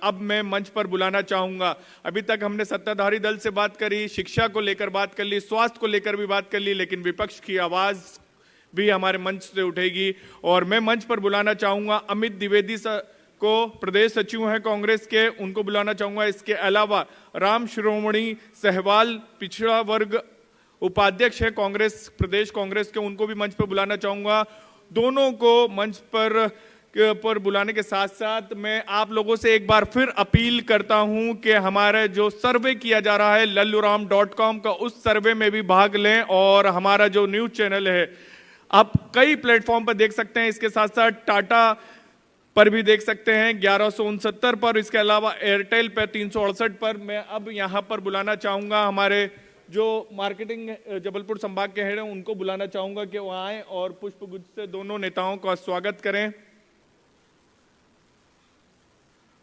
अब मैं मंच पर बुलाना चाहूंगा, अभी तक हमने सत्ताधारी दल से बात करी, शिक्षा को लेकर बात कर ली, स्वास्थ्य को लेकर भी बात कर ली, लेकिन विपक्ष की आवाज भी हमारे मंच से उठेगी। और मैं मंच पर बुलाना चाहूंगा अमित द्विवेदी सर को, प्रदेश सचिव हैं कांग्रेस के, उनको बुलाना चाहूंगा। इसके अलावा राम शिरोमणि सहवाल, पिछड़ा वर्ग उपाध्यक्ष है कांग्रेस, प्रदेश कांग्रेस के, उनको भी मंच पर बुलाना चाहूंगा। दोनों को मंच पर बुलाने के साथ साथ मैं आप लोगों से एक बार फिर अपील करता हूं कि हमारा जो सर्वे किया जा रहा है lalluram.com का, उस सर्वे में भी भाग लें। और हमारा जो न्यूज चैनल है आप कई प्लेटफॉर्म पर देख सकते हैं, इसके साथ साथ टाटा पर भी देख सकते हैं 1169 पर, इसके अलावा एयरटेल पर 368 पर। मैं अब यहां पर बुलाना चाहूंगा हमारे जो मार्केटिंग जबलपुर संभाग के हेड हैं, उनको बुलाना चाहूंगा कि वो आए और पुष्पगुच्छ से दोनों नेताओं का स्वागत करें,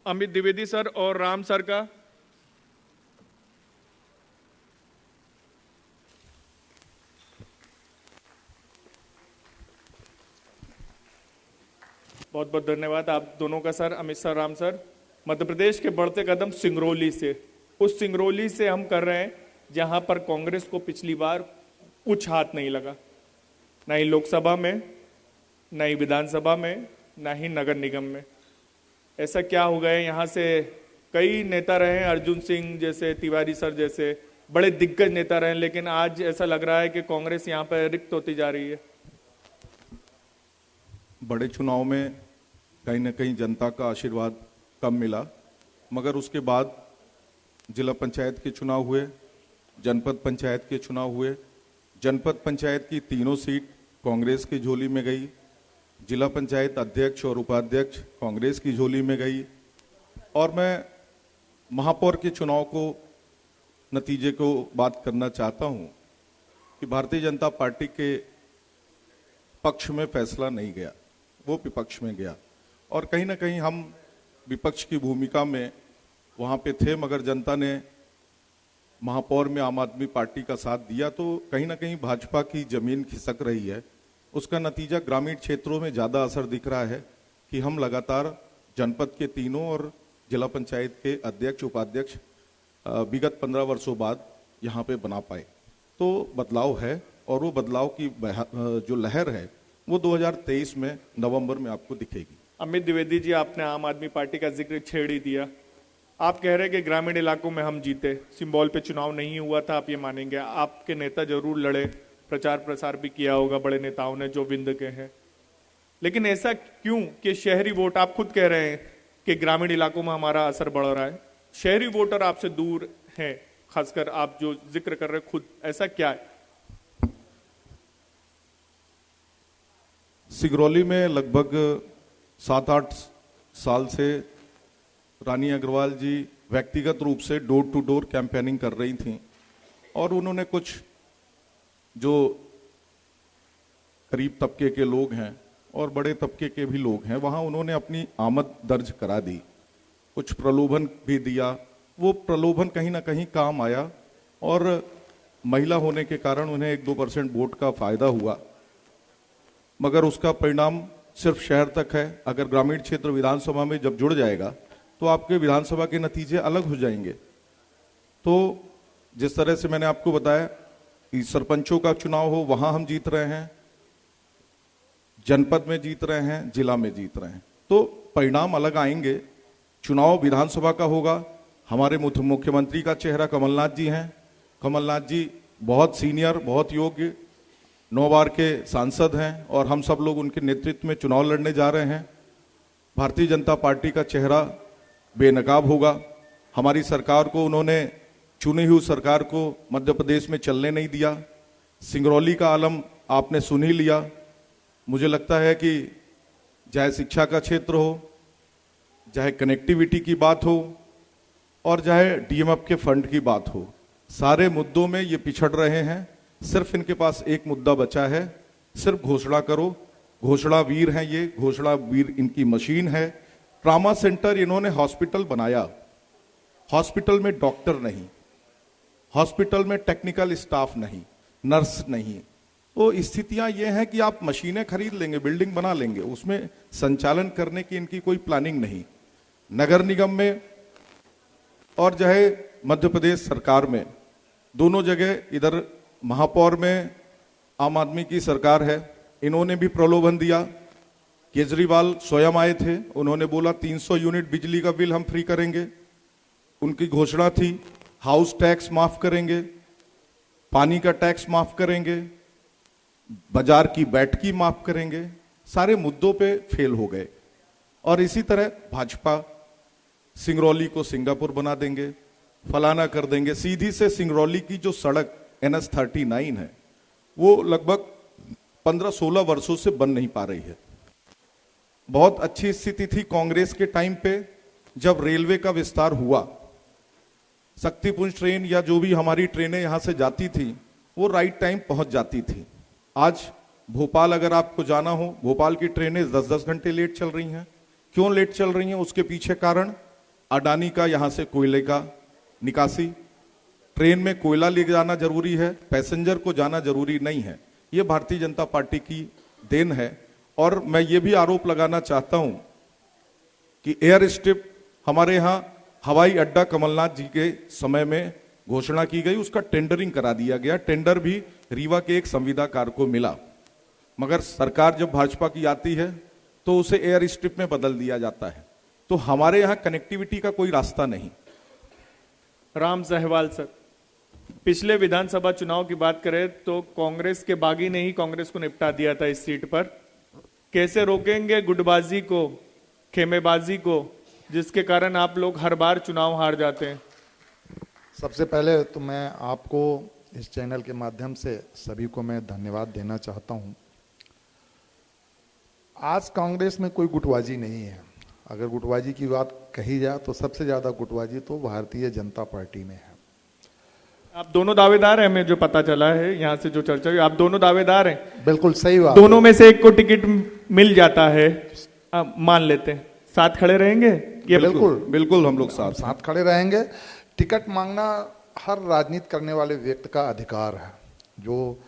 अमित द्विवेदी सर और राम सर का। बहुत बहुत धन्यवाद आप दोनों का sir, Amit sir, Ram sir. Madhya Pradesh के बढ़ते कदम सिंगरौली से, उस सिंगरौली से हम कर रहे हैं जहां पर कांग्रेस को पिछली बार कुछ हाथ नहीं लगा, ना ही लोकसभा में, ना ही विधानसभा में, ना ही नगर निगम में। ऐसा क्या हो गया, यहां से कई नेता रहे, अर्जुन सिंह जैसे, तिवारी सर जैसे बड़े दिग्गज नेता रहे, लेकिन आज ऐसा लग रहा है कि कांग्रेस यहां पर रिक्त होती जा रही है। बड़े चुनाव में कहीं ना कहीं जनता का आशीर्वाद कम मिला, मगर उसके बाद जिला पंचायत के चुनाव हुए, जनपद पंचायत के चुनाव हुए। जनपद पंचायत की तीनों सीट कांग्रेस की झोली में गई, जिला पंचायत अध्यक्ष और उपाध्यक्ष कांग्रेस की झोली में गई। और मैं महापौर के चुनाव को, नतीजे को बात करना चाहता हूं कि भारतीय जनता पार्टी के पक्ष में फैसला नहीं गया, वो विपक्ष में गया। और कहीं ना कहीं हम विपक्ष की भूमिका में वहाँ पे थे, मगर जनता ने महापौर में आम आदमी पार्टी का साथ दिया, तो कहीं ना कहीं भाजपा की जमीन खिसक रही है। उसका नतीजा ग्रामीण क्षेत्रों में ज़्यादा असर दिख रहा है कि हम लगातार जनपद के तीनों और जिला पंचायत के अध्यक्ष उपाध्यक्ष विगत 15 वर्षों बाद यहाँ पे बना पाए। तो बदलाव है, और वो बदलाव की जो लहर है वो 2023 में नवंबर में आपको दिखेगी। अमित द्विवेदी जी, आपने आम आदमी पार्टी का जिक्र छेड़ ही दिया। आप कह रहे हैं कि ग्रामीण इलाकों में हम जीते, सिंबल पे चुनाव नहीं हुआ था, आप ये मानेंगे? आपके नेता जरूर लड़े, प्रचार प्रसार भी किया होगा बड़े नेताओं ने जो विंध्य के हैं, लेकिन ऐसा क्यों कि शहरी वोट, आप खुद कह रहे हैं कि ग्रामीण इलाकों में हमारा असर बढ़ रहा है, शहरी वोटर आपसे दूर हैं, खासकर आप जो जिक्र कर रहे हैं खुद, ऐसा क्या है? सिंगरौली में लगभग 7-8 साल से रानी अग्रवाल जी व्यक्तिगत रूप से डोर टू डोर कैंपेनिंग कर रही थी, और उन्होंने कुछ जो गरीब तबके के लोग हैं और बड़े तबके के भी लोग हैं, वहां उन्होंने अपनी आमद दर्ज करा दी, कुछ प्रलोभन भी दिया। वो प्रलोभन कहीं ना कहीं काम आया, और महिला होने के कारण उन्हें 1-2% वोट का फायदा हुआ, मगर उसका परिणाम सिर्फ शहर तक है। अगर ग्रामीण क्षेत्र विधानसभा में जब जुड़ जाएगा तो आपके विधानसभा के नतीजे अलग हो जाएंगे। तो जिस तरह से मैंने आपको बताया कि सरपंचों का चुनाव हो, वहां हम जीत रहे हैं, जनपद में जीत रहे हैं, जिला में जीत रहे हैं, तो परिणाम अलग आएंगे। चुनाव विधानसभा का होगा, हमारे मुख्यमंत्री का चेहरा कमलनाथ जी हैं। कमलनाथ जी बहुत सीनियर, बहुत योग्य, 9 बार के सांसद हैं, और हम सब लोग उनके नेतृत्व में चुनाव लड़ने जा रहे हैं। भारतीय जनता पार्टी का चेहरा बेनकाब होगा। हमारी सरकार को, उन्होंने चुनी हुई सरकार को मध्य प्रदेश में चलने नहीं दिया। सिंगरौली का आलम आपने सुन ही लिया। मुझे लगता है कि चाहे शिक्षा का क्षेत्र हो, चाहे कनेक्टिविटी की बात हो, और चाहे डीएमएफ के फंड की बात हो, सारे मुद्दों में ये पिछड़ रहे हैं। सिर्फ इनके पास एक मुद्दा बचा है, सिर्फ घोषणा करो। घोषणा वीर हैं ये, घोषणा वीर इनकी मशीन है। ट्रामा सेंटर इन्होंने हॉस्पिटल बनाया, हॉस्पिटल में डॉक्टर नहीं, हॉस्पिटल में टेक्निकल स्टाफ नहीं, नर्स नहीं। तो स्थितियां ये हैं कि आप मशीनें खरीद लेंगे, बिल्डिंग बना लेंगे, उसमें संचालन करने की इनकी कोई प्लानिंग नहीं। नगर निगम में और जो है मध्य प्रदेश सरकार में, दोनों जगह इधर महापौर में आम आदमी की सरकार है, इन्होंने भी प्रलोभन दिया। केजरीवाल स्वयं आए थे, उन्होंने बोला 300 यूनिट बिजली का बिल हम फ्री करेंगे। उनकी घोषणा थी हाउस टैक्स माफ करेंगे, पानी का टैक्स माफ करेंगे, बाजार की बैठकी माफ करेंगे। सारे मुद्दों पे फेल हो गए। और इसी तरह भाजपा सिंगरौली को सिंगापुर बना देंगे, फलाना कर देंगे। सीधी से सिंगरौली की जो सड़क NH 39 है वो लगभग 15-16 वर्षों से बन नहीं पा रही है। बहुत अच्छी स्थिति थी कांग्रेस के टाइम पे, जब रेलवे का विस्तार हुआ, शक्तिपुंज ट्रेन या जो भी हमारी ट्रेनें यहां से जाती थी वो राइट टाइम पहुंच जाती थी। आज भोपाल अगर आपको जाना हो, भोपाल की ट्रेनें 10-10 घंटे लेट चल रही हैं। क्यों लेट चल रही हैं? उसके पीछे कारण अडानी का यहां से कोयले का निकासी। ट्रेन में कोयला ले जाना जरूरी है, पैसेंजर को जाना जरूरी नहीं है। ये भारतीय जनता पार्टी की देन है। और मैं ये भी आरोप लगाना चाहता हूं कि एयर स्ट्रिप हमारे यहां हवाई अड्डा कमलनाथ जी के समय में घोषणा की गई, उसका टेंडरिंग करा दिया गया। टेंडर भी रीवा के एक संविदाकार को मिला, मगर सरकार जब भाजपा की आती है तो उसे एयर स्ट्रिप में बदल दिया जाता है। तो हमारे यहां कनेक्टिविटी का कोई रास्ता नहीं। राम सहवाल सर, पिछले विधानसभा चुनाव की बात करें तो कांग्रेस के बागी ने ही कांग्रेस को निपटा दिया था इस सीट पर। कैसे रोकेंगे गुटबाजी को, खेमेबाजी को, जिसके कारण आप लोग हर बार चुनाव हार जाते हैं? सबसे पहले तो मैं आपको इस चैनल के माध्यम से सभी को मैं धन्यवाद देना चाहता हूं। आज कांग्रेस में कोई गुटबाजी नहीं है। अगर गुटबाजी की बात कही जाए तो सबसे ज्यादा गुटबाजी तो भारतीय जनता पार्टी में है। आप दोनों दावेदार हैं, हमें जो पता चला है यहाँ से जो चर्चा हुई, आप दोनों दावेदार हैं। बिल्कुल सही बात। दोनों में से एक को टिकट मिल जाता है, मान लेते हैं, साथ खड़े रहेंगे? ये बिल्कुल बिल्कुल हम लोग साथ खड़े रहेंगे। टिकट मांगना हर राजनीति करने वाले व्यक्ति का अधिकार है। जो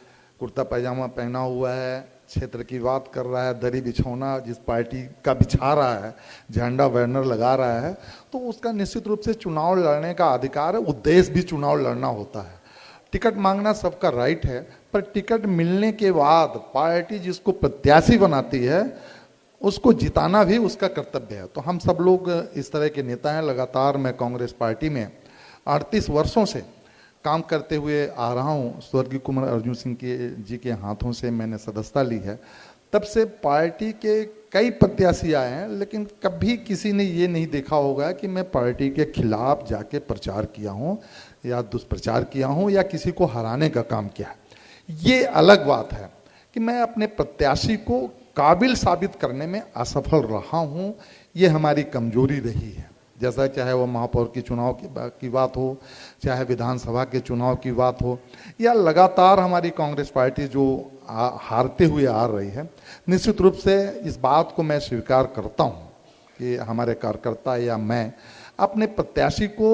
कुर्ता पैजामा पहना हुआ है, क्षेत्र की बात कर रहा है, दरी बिछौना जिस पार्टी का बिछा रहा है, झंडा बैनर लगा रहा है, तो उसका निश्चित रूप से चुनाव लड़ने का अधिकार है। उद्देश्य भी चुनाव लड़ना होता है। टिकट मांगना सबका राइट है, पर टिकट मिलने के बाद पार्टी जिसको प्रत्याशी बनाती है उसको जिताना भी उसका कर्तव्य है। तो हम सब लोग इस तरह के नेता हैं। लगातार मैं कांग्रेस पार्टी में 38 वर्षों से काम करते हुए आ रहा हूँ। स्वर्गीय कुमार अर्जुन सिंह जी के हाथों से मैंने सदस्यता ली है। तब से पार्टी के कई प्रत्याशी आए हैं, लेकिन कभी किसी ने ये नहीं देखा होगा कि मैं पार्टी के खिलाफ जाके प्रचार किया हूँ या दुष्प्रचार किया हूँ या किसी को हराने का काम किया है। ये अलग बात है कि मैं अपने प्रत्याशी को काबिल साबित करने में असफल रहा हूँ। ये हमारी कमजोरी रही है। जैसा चाहे वो महापौर की चुनाव की बात हो, चाहे विधानसभा के चुनाव की बात हो, या लगातार हमारी कांग्रेस पार्टी जो हारते हुए आ रही है। निश्चित रूप से इस बात को मैं स्वीकार करता हूँ कि हमारे कार्यकर्ता या मैं अपने प्रत्याशी को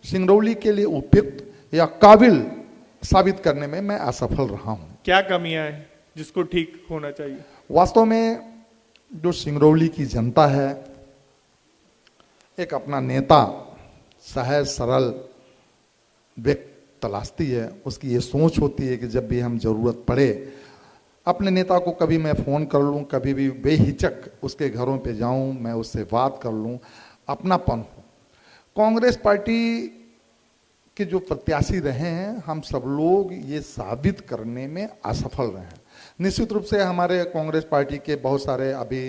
सिंगरौली के लिए उपयुक्त या काबिल साबित करने में मैं असफल रहा हूँ। क्या कमियां हैं जिसको ठीक होना चाहिए? वास्तव में जो सिंगरौली की जनता है, एक अपना नेता सहज सरल व्यक्ति तलाशती है। उसकी ये सोच होती है कि जब भी हम जरूरत पड़े अपने नेता को कभी मैं फ़ोन कर लूँ, कभी भी बेहिचक उसके घरों पे जाऊँ, मैं उससे बात कर लूँ, अपनापन हो। कांग्रेस पार्टी के जो प्रत्याशी रहे हैं, हम सब लोग ये साबित करने में असफल रहे हैं। निश्चित रूप से हमारे कांग्रेस पार्टी के बहुत सारे अभी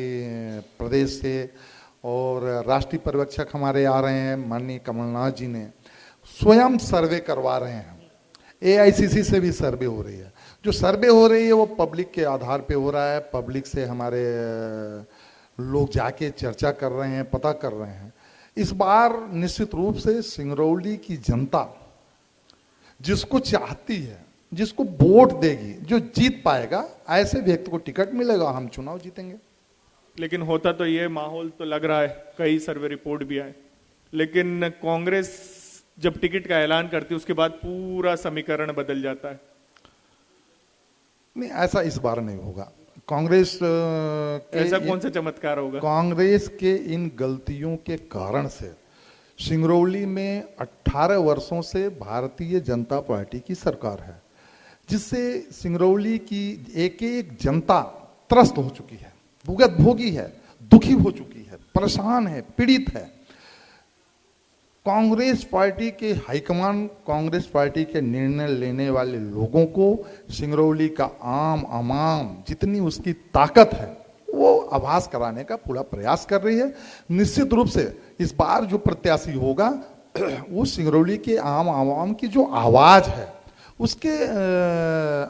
प्रदेश से और राष्ट्रीय पर्यवेक्षक हमारे आ रहे हैं। माननीय कमलनाथ जी ने स्वयं सर्वे करवा रहे हैं। AICC से भी सर्वे हो रही है। जो सर्वे हो रही है वो पब्लिक के आधार पे हो रहा है। पब्लिक से हमारे लोग जाके चर्चा कर रहे हैं, पता कर रहे हैं। इस बार निश्चित रूप से सिंगरौली की जनता जिसको चाहती है, जिसको वोट देगी, जो जीत पाएगा, ऐसे व्यक्ति को टिकट मिलेगा, हम चुनाव जीतेंगे। लेकिन होता तो ये माहौल तो लग रहा है, कई सर्वे रिपोर्ट भी आए, लेकिन कांग्रेस जब टिकट का ऐलान करती है उसके बाद पूरा समीकरण बदल जाता है। नहीं, ऐसा इस बार नहीं होगा। कांग्रेस के ऐसा कौन सा चमत्कार होगा? कांग्रेस के इन गलतियों के कारण से सिंगरौली में 18 वर्षों से भारतीय जनता पार्टी की सरकार है, जिससे सिंगरौली की एक एक जनता त्रस्त हो चुकी है, भुगत भोगी है, दुखी हो चुकी है, परेशान है, पीड़ित है। कांग्रेस पार्टी के हाईकमान, कांग्रेस पार्टी के निर्णय लेने वाले लोगों को सिंगरौली का आम आवाम जितनी उसकी ताकत है वो आभास कराने का पूरा प्रयास कर रही है। निश्चित रूप से इस बार जो प्रत्याशी होगा वो सिंगरौली के आम आवाम की जो आवाज है उसके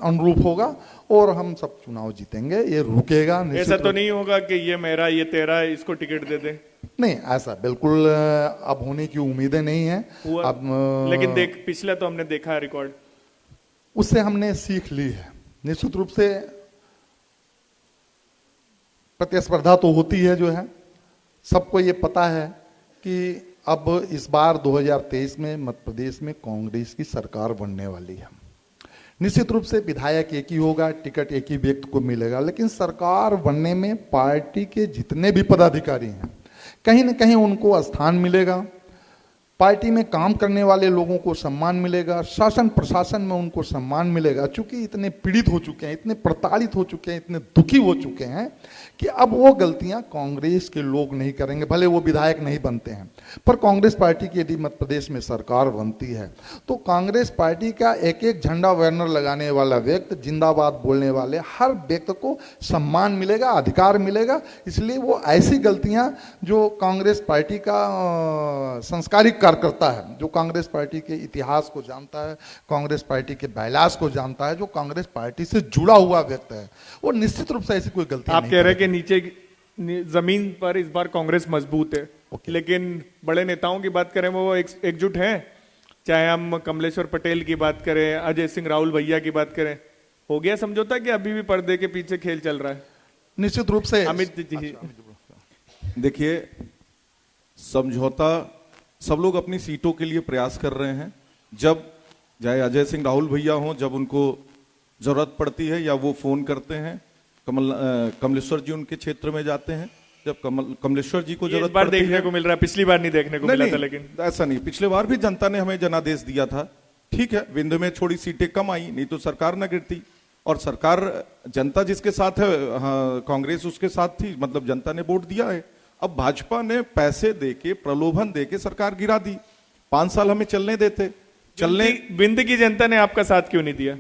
अनुरूप होगा और हम सब चुनाव जीतेंगे, ये रुकेगा। ऐसा तो नहीं होगा कि ये मेरा ये तेरा इसको टिकट दे दे? नहीं, ऐसा बिल्कुल अब होने की उम्मीदें नहीं है। अब लेकिन देख, पिछला तो हमने देखा है रिकॉर्ड, उससे हमने सीख ली है। निश्चित रूप से प्रतिस्पर्धा तो होती है, जो है सबको ये पता है कि अब इस बार 2023 में मध्य प्रदेश में कांग्रेस की सरकार बनने वाली है। निश्चित रूप से विधायक एक ही होगा, टिकट एक ही व्यक्ति को मिलेगा, लेकिन सरकार बनने में पार्टी के जितने भी पदाधिकारी हैं कहीं न कहीं उनको स्थान मिलेगा, पार्टी में काम करने वाले लोगों को सम्मान मिलेगा, शासन प्रशासन में उनको सम्मान मिलेगा। चूंकि इतने पीड़ित हो चुके हैं, इतने प्रताड़ित हो चुके हैं, इतने दुखी हो चुके हैं कि अब वो गलतियां कांग्रेस के लोग नहीं करेंगे, भले वो विधायक नहीं बनते हैं। पर कांग्रेस पार्टी की यदि मध्य प्रदेश में सरकार बनती है तो कांग्रेस पार्टी का एक एक झंडा बैनर लगाने वाला व्यक्ति, जिंदाबाद बोलने वाले हर व्यक्ति को सम्मान मिलेगा, अधिकार मिलेगा। इसलिए वो ऐसी गलतियां जो कांग्रेस पार्टी का संस्कारिक कार्यकर्ता है, जो कांग्रेस पार्टी के इतिहास को जानता है, कांग्रेस पार्टी के बैलास को जानता है, जो कांग्रेस पार्टी से जुड़ा हुआ व्यक्ति है, वो निश्चित रूप से ऐसी कोई गलती आप नहीं कह रहे हैं कि नीचे जमीन पर इस बार कांग्रेस मजबूत है, लेकिन बड़े नेताओं की बात करें वो एकजुट हैं। चाहे हम कमलेश्वर पटेल की बात करें, अजय सिंह राहुल भैया की बात करें, हो गया समझौता कि अभी भी पर्दे के पीछे खेल चल रहा है? निश्चित रूप से अमित जी, देखिए, समझौता सब लोग अपनी सीटों के लिए प्रयास कर रहे हैं। जब चाहे अजय सिंह राहुल भैया हों, जब उनको जरूरत पड़ती है या वो फोन करते हैं, कमलेश्वर जी उनके क्षेत्र में जाते हैं, जब कमलेश्वर जी को जरूरत पड़ती है। देखने को मिल रहा है, पिछली बार नहीं देखने को मिला था। लेकिन ऐसा नहीं, पिछले बार भी जनता ने हमें जनादेश दिया था। ठीक है, विंध्य में थोड़ी सीटें कम आई, नहीं तो सरकार न गिरती। और सरकार, जनता जिसके साथ है, हाँ, कांग्रेस उसके साथ थी, मतलब जनता ने वोट दिया है। अब भाजपा ने पैसे देके, प्रलोभन देके सरकार गिरा दी। 5 साल हमें चलने देते। विंध्य की जनता ने आपका साथ क्यों नहीं दिया?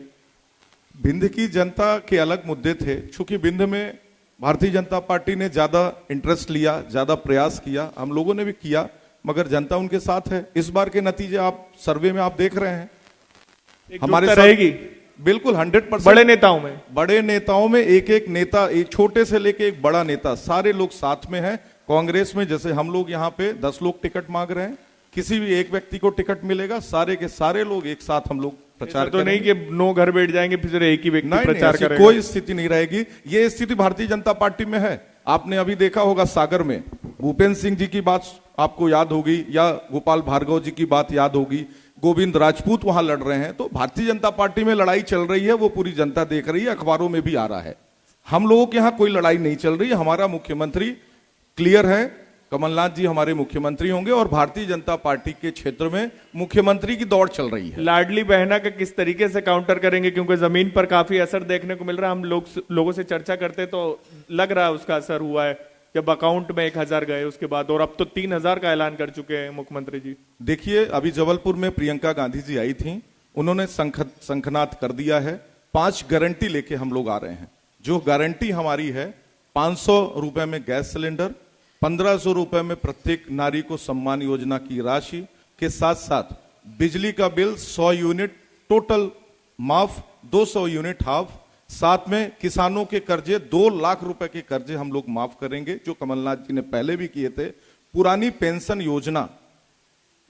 विंध्य की जनता के अलग मुद्दे थे, क्योंकि विंध्य में भारतीय जनता पार्टी ने ज्यादा इंटरेस्ट लिया, ज्यादा प्रयास किया, हम लोगों ने भी किया, मगर जनता उनके साथ है। इस बार के नतीजे आप सर्वे में आप देख रहे हैं, हमारे साथ रहेगी बिल्कुल 100%। बड़े नेताओं में एक एक नेता, एक छोटे से लेके एक बड़ा नेता, सारे लोग साथ में हैं। कांग्रेस में जैसे हम लोग यहाँ पे 10 लोग टिकट मांग रहे हैं, किसी भी एक व्यक्ति को टिकट मिलेगा, सारे के सारे लोग एक साथ हम लोग प्रचार तो नहीं कि 9 घर बैठ जाएंगे फिर एक ही व्यक्ति प्रचार करेगा। कोई स्थिति नहीं रहेगी। ये स्थिति भारतीय जनता पार्टी में है। आपने अभी देखा होगा सागर में भूपेंद्र सिंह जी की बात आपको याद होगी, या गोपाल भार्गव जी की बात याद होगी, गोविंद राजपूत वहां लड़ रहे हैं। तो भारतीय जनता पार्टी में लड़ाई चल रही है, वो पूरी जनता देख रही है, अखबारों में भी आ रहा है। हम लोगों के यहाँ कोई लड़ाई नहीं चल रही है। हमारा मुख्यमंत्री क्लियर है, कमलनाथ जी हमारे मुख्यमंत्री होंगे और भारतीय जनता पार्टी के क्षेत्र में मुख्यमंत्री की दौड़ चल रही है। लाडली बहना का किस तरीके से काउंटर करेंगे, क्योंकि जमीन पर काफी असर देखने को मिल रहा है। हम लोगों से चर्चा करते तो लग रहा है उसका असर हुआ है, जब अकाउंट में 1000 गए उसके बाद, और अब तो 3000 का ऐलान कर चुके हैं मुख्यमंत्री जी। देखिए, अभी जबलपुर में प्रियंका गांधी जी आई थी, उन्होंने शंखनाद कर दिया है। 5 गारंटी लेके हम लोग आ रहे हैं। जो गारंटी हमारी है, 500 रुपए में गैस सिलेंडर, 1500 रुपए में प्रत्येक नारी को सम्मान योजना की राशि के साथ साथ बिजली का बिल 100 यूनिट टोटल माफ, 200 यूनिट हाफ, साथ में किसानों के कर्जे 2 लाख रुपए के कर्जे हम लोग माफ करेंगे, जो कमलनाथ जी ने पहले भी किए थे। पुरानी पेंशन योजना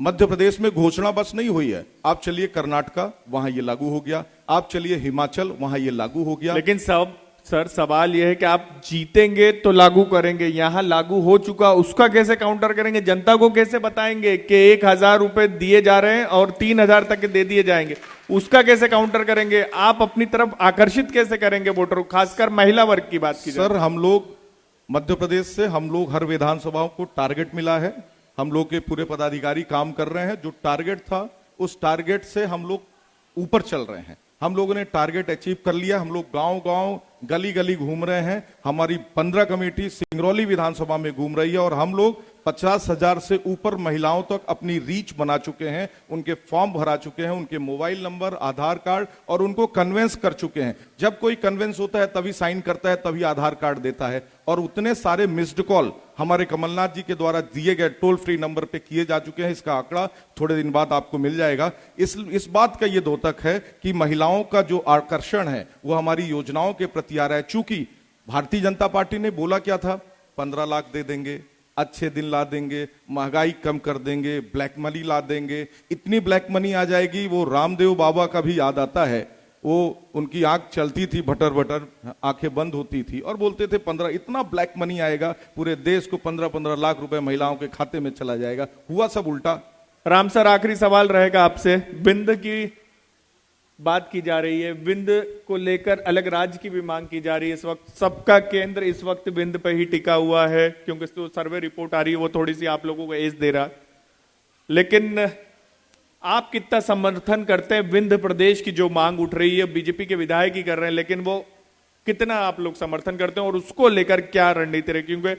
मध्य प्रदेश में घोषणा बस नहीं हुई है, आप चलिए कर्नाटका, वहां ये लागू हो गया, आप चलिए हिमाचल, वहां ये लागू हो गया। लेकिन सर सवाल यह है कि आप जीतेंगे तो लागू करेंगे, यहां लागू हो चुका उसका कैसे काउंटर करेंगे? जनता को कैसे बताएंगे कि 1,000 रुपए दिए जा रहे हैं और 3,000 तक के दे दिए जाएंगे? उसका कैसे काउंटर करेंगे? आप अपनी तरफ आकर्षित कैसे करेंगे वोटर, खासकर महिला वर्ग की बात की जाए? सर, हम लोग मध्य प्रदेश से हम लोग हर विधानसभाओं को टारगेट मिला है, हम लोग के पूरे पदाधिकारी काम कर रहे हैं। जो टारगेट था उस टारगेट से हम लोग ऊपर चल रहे हैं। हम लोगों ने टारगेट अचीव कर लिया। हम लोग गांव गांव गली गली घूम रहे हैं। हमारी 15 कमेटी सिंगरौली विधानसभा में घूम रही है और हम लोग 50,000 से ऊपर महिलाओं तक अपनी रीच बना चुके हैं, उनके फॉर्म भरा चुके हैं, उनके मोबाइल नंबर, आधार कार्ड, और उनको कन्वेंस कर चुके हैं। जब कोई कन्वेंस होता है तभी साइन करता है, तभी आधार कार्ड देता है। और उतने सारे मिस्ड कॉल हमारे कमलनाथ जी के द्वारा दिए गए टोल फ्री नंबर पे किए जा चुके हैं। इसका आंकड़ा थोड़े दिन बाद आपको मिल जाएगा। इस बात का ये द्योतक है कि महिलाओं का जो आकर्षण है वो हमारी योजनाओं के प्रति आ रहा है। चूंकि भारतीय जनता पार्टी ने बोला क्या था, 15 लाख दे देंगे, अच्छे दिन ला देंगे, महंगाई कम कर देंगे, ब्लैक मनी ला देंगे। इतनी ब्लैक मनी आ जाएगी, वो रामदेव बाबा का भी याद आता है। वो उनकी आंख चलती थी, भटर भटर आंखें बंद होती थी और बोलते थे 15, इतना ब्लैक मनी आएगा, पूरे देश को 15-15 लाख रुपए महिलाओं के खाते में चला जाएगा। हुआ सब उल्टा। राम सर, आखिरी सवाल रहेगा आपसे। विंध्य की बात की जा रही है, विंध्य को लेकर अलग राज्य की भी मांग की जा रही है। इस वक्त सबका केंद्र इस वक्त विंध्य पर ही टिका हुआ है, क्योंकि तो सर्वे रिपोर्ट आ रही है वो थोड़ी सी आप लोगों को एज दे रहा। लेकिन आप कितना समर्थन करते हैं विंध्य प्रदेश की जो मांग उठ रही है? बीजेपी के विधायक ही कर रहे हैं, लेकिन वो कितना आप लोग समर्थन करते हैं और उसको लेकर क्या रणनीति रहे? क्योंकि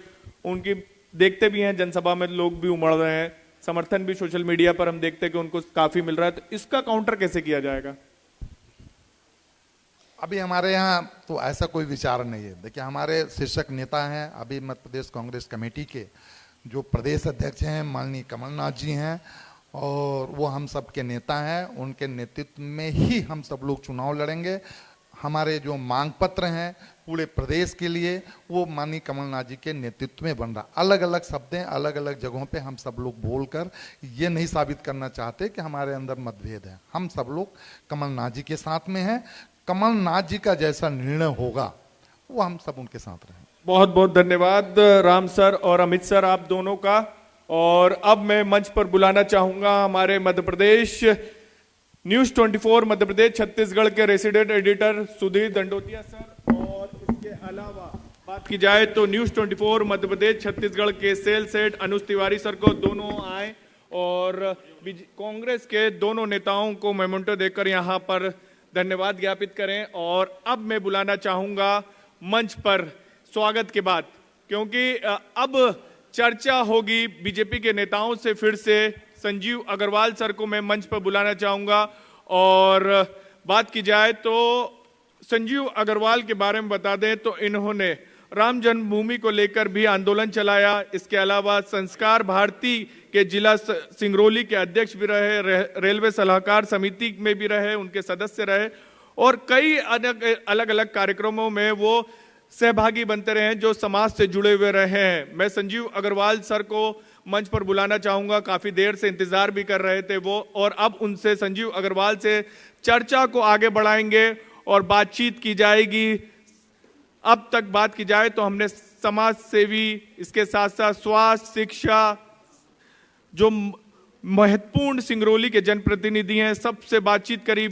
उनकी देखते भी हैं जनसभा में लोग भी उमड़ रहे हैं, समर्थन भी सोशल मीडिया पर हम देखते हैं कि उनको काफी मिल रहा है। तो इसका काउंटर कैसे किया जाएगा? अभी हमारे यहाँ तो ऐसा कोई विचार नहीं है। देखिए, हमारे शीर्षक नेता हैं अभी मध्य प्रदेश कांग्रेस कमेटी के जो प्रदेश अध्यक्ष हैं माननीय कमलनाथ जी हैं, और वो हम सब के नेता हैं। उनके नेतृत्व में ही हम सब लोग चुनाव लड़ेंगे। हमारे जो मांग पत्र हैं पूरे प्रदेश के लिए वो माननीय कमलनाथ जी के नेतृत्व में बन रहा। अलग अलग शब्दें अलग अलग जगहों पे हम सब लोग बोलकर ये नहीं साबित करना चाहते कि हमारे अंदर मतभेद है। हम सब लोग कमलनाथ जी के साथ में हैं। कमलनाथ जी का जैसा निर्णय होगा वो हम सब उनके साथ रहेंगे। बहुत बहुत धन्यवाद राम सर और अमित सर, आप दोनों का। और अब मैं मंच पर बुलाना चाहूंगा हमारे मध्य प्रदेश न्यूज 24 मध्य प्रदेश छत्तीसगढ़ के resident editor Sudhir Dandotiya sir, और इसके अलावा बात की जाए तो न्यूज 24 मध्य प्रदेश छत्तीसगढ़ के सेल्स हेड अनुज तिवारी सर को, दोनों आए और कांग्रेस के दोनों नेताओं को मेमेंटो देकर यहां पर धन्यवाद ज्ञापित करें। और अब मैं बुलाना चाहूंगा मंच पर स्वागत के बाद, क्योंकि अब चर्चा होगी बीजेपी के नेताओं से। फिर से संजीव अग्रवाल सर को मैं मंच पर बुलाना चाहूंगा। और बात की जाए तो संजीव अग्रवाल के बारे में बता दें तो इन्होंने राम जन्मभूमि को लेकर भी आंदोलन चलाया। इसके अलावा संस्कार भारती के जिला सिंगरौली के अध्यक्ष भी रहे, रेलवे सलाहकार समिति में भी रहे, उनके सदस्य रहे, और कई अलग अलग कार्यक्रमों में वो सहभागी बनते रहे जो समाज से जुड़े हुए रहे हैं। मैं संजीव अग्रवाल सर को मंच पर बुलाना चाहूंगा, काफी देर से इंतजार भी कर रहे थे वो, और अब उनसे संजीव अग्रवाल से चर्चा को आगे बढ़ाएंगे और बातचीत की जाएगी। अब तक बात की जाए तो हमने समाज सेवी, इसके साथ साथ स्वास्थ्य, शिक्षा, जो महत्वपूर्ण सिंगरौली के जनप्रतिनिधि हैं, सबसे बातचीत करी।